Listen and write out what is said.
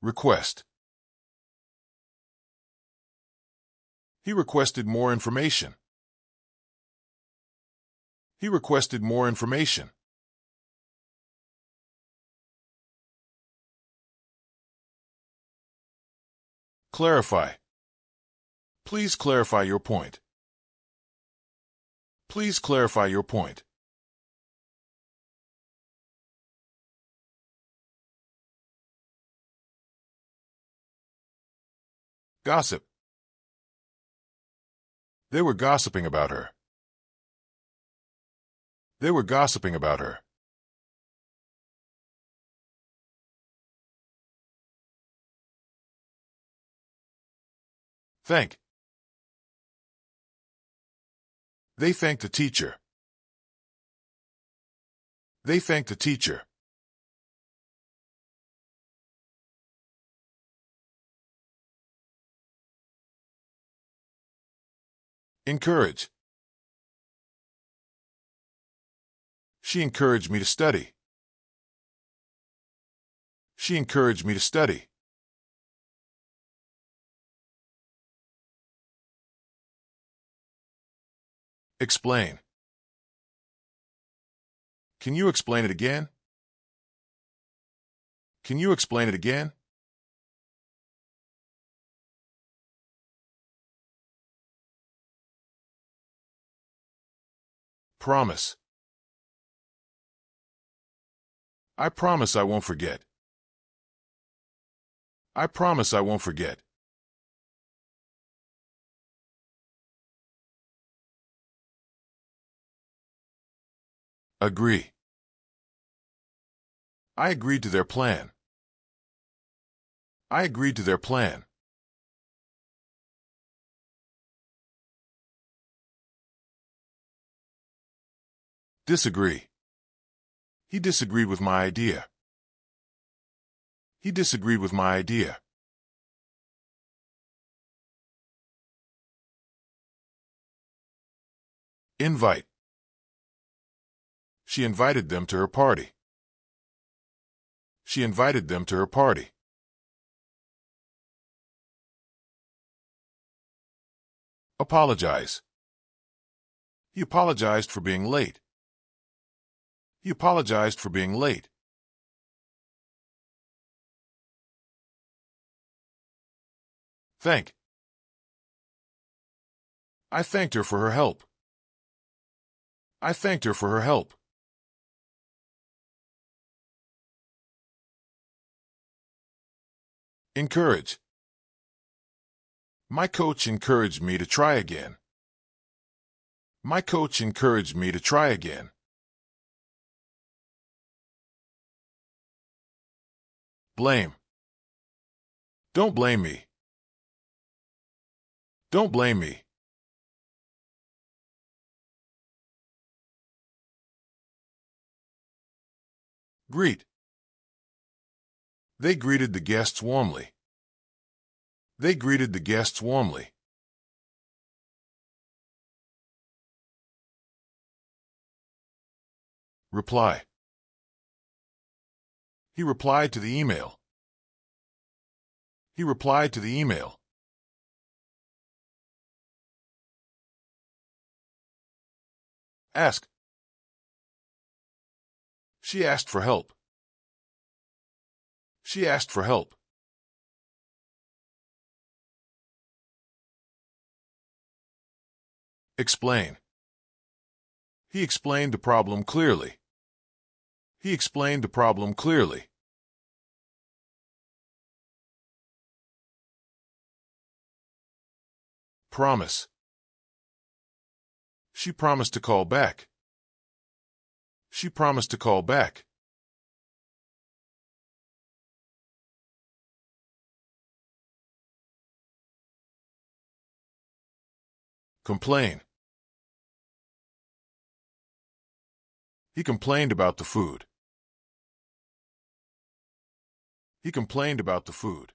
Request. He requested more information. He requested more information. Clarify. Please clarify your point. Please clarify your point. Gossip. They were gossiping about her. They were gossiping about her. Thank. They thanked the teacher. They thanked the teacher. Encourage. She encouraged me to study. She encouraged me to study. Explain. Can you explain it again? Can you explain it again? Promise. I promise I won't forget. I promise I won't forget. Agree. I agreed to their plan. I agreed to their plan. Disagree. He disagreed with my idea. He disagreed with my idea. Invite. She invited them to her party. She invited them to her party. Apologize. He apologized for being late. He apologized for being late. Thank. I thanked her for her help. I thanked her for her help. Encourage. My coach encouraged me to try again. My coach encouraged me to try again. Blame. Don't blame me. Don't blame me. Greet. They greeted the guests warmly. They greeted the guests warmly. Reply. He replied to the email. He replied to the email. Ask. She asked for help. She asked for help. Explain. He explained the problem clearly. He explained the problem clearly. Promise. She promised to call back. She promised to call back. Complain. He complained about the food. He complained about the food.